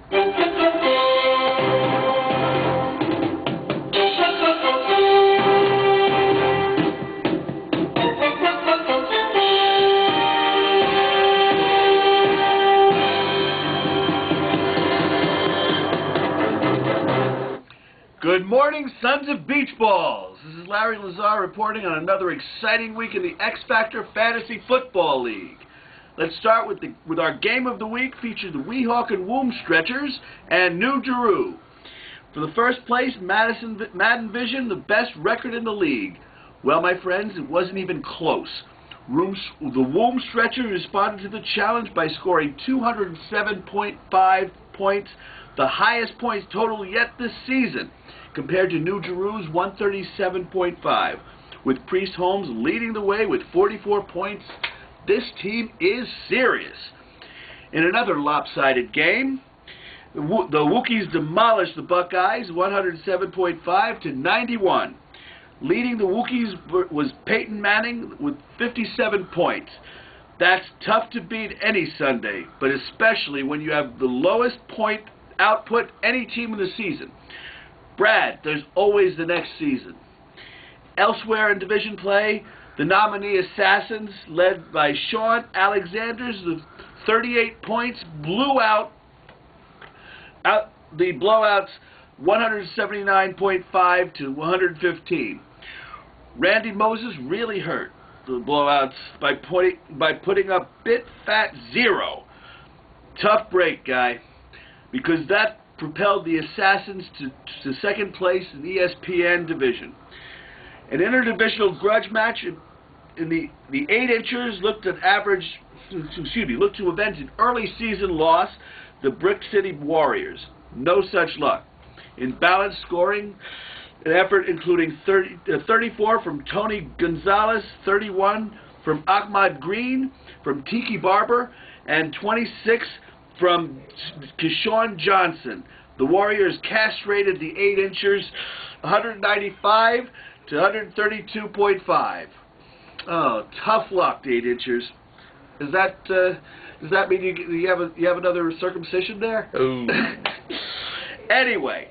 Good morning, Sons of Beach Balls. This is Larry Lazar reporting on another exciting week in the X Factor Fantasy Football League. Let's start with our game of the week, featuring the Weehawk and Womb Stretchers and New Jeru. For the first place, Madden Vision, the best record in the league. Well, my friends, it wasn't even close. The Womb Stretcher responded to the challenge by scoring 207.5 points, the highest points total yet this season, compared to New Jeru's 137.5. With Priest Holmes leading the way with 44 points, this team is serious. In another lopsided game, the Wookiees demolished the Buckeyes 107.5 to 91. Leading the Wookiees was Peyton Manning with 57 points. That's tough to beat any Sunday, but especially when you have the lowest point output any team in the season. Brad, there's always the next season. Elsewhere in division play, the nominee Assassins, led by Sean Alexander's, with 38 points, blew out the blowouts 179.5 to 115. Randy Moses really hurt the blowouts by putting up bit fat 0. Tough break, guy, because that propelled the Assassins to second place in the ESPN division. An interdivisional grudge match in the 8-inchers looked to avenge an early season loss, the Brick City Warriors. No such luck. In balanced scoring, an effort including 34 from Tony Gonzalez, 31 from Ahmad Green, from Tiki Barber, and 26 from Keyshawn Johnson. The Warriors castrated the 8-inchers 195 to 132.5. Oh, tough luck, the 8-inchers. Does that mean you have another circumcision there? Ooh. Anyway,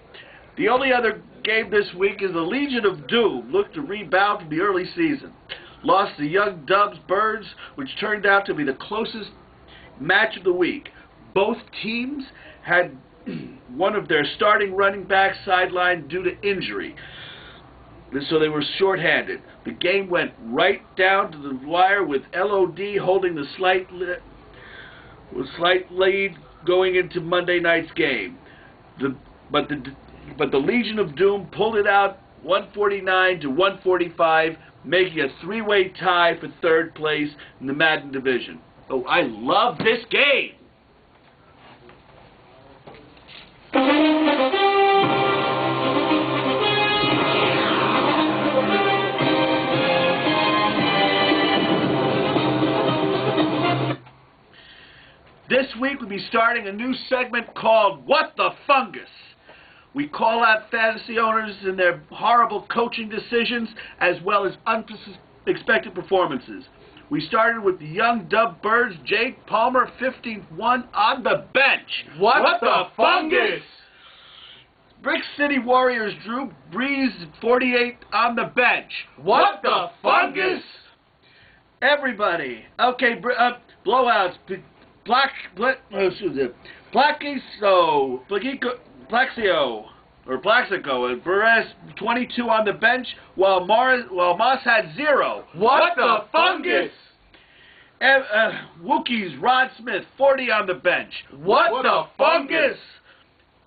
the only other game this week is the Legion of Doom looked to rebound from the early season. Lost the Young Dubs Birds, which turned out to be the closest match of the week. Both teams had one of their starting running backs sidelined due to injury, so they were shorthanded. The game went right down to the wire, with LOD holding the slight lead going into Monday night's game. But the Legion of Doom pulled it out 149 to 145, making a three-way tie for third place in the Madden division. Oh, I love this game! This week we'll be starting a new segment called What the Fungus. We call out fantasy owners and their horrible coaching decisions, as well as unexpected performances. We started with the Young Dub Birds, Jake Palmer, 51 on the bench. What the fungus? Brick City Warriors, Drew Brees, 48 on the bench. What the fungus? Everybody. Okay, blowouts. Plaxico and Perez 22 on the bench, while Moss had 0. What the fungus? Wookiees, Rod Smith, 40 on the bench. What the fungus?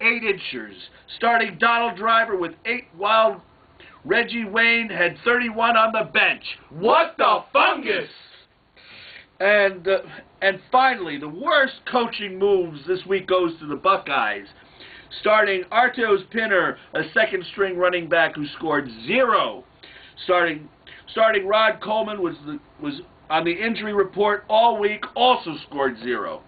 8-inchers. Starting Donald Driver with 8, while Reggie Wayne had 31 on the bench. What the fungus? And finally, the worst coaching moves this week goes to the Buckeyes. Starting Artos Pinner, a second-string running back who scored 0. Starting Rod Coleman was on the injury report all week, also scored 0.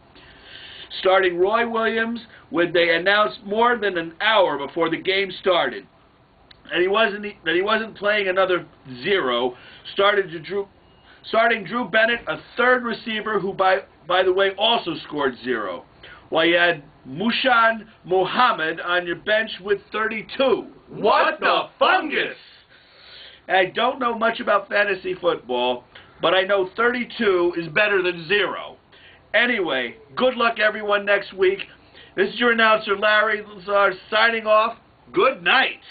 Starting Roy Williams, when they announced more than an hour before the game started that he wasn't playing, another 0. Starting Drew Bennett, a third receiver who, by the way, also scored 0. while you had Mushan Mohammed on your bench with 32. What the fungus? I don't know much about fantasy football, but I know 32 is better than 0. Anyway, good luck everyone next week. This is your announcer, Larry Lazar, signing off. Good night.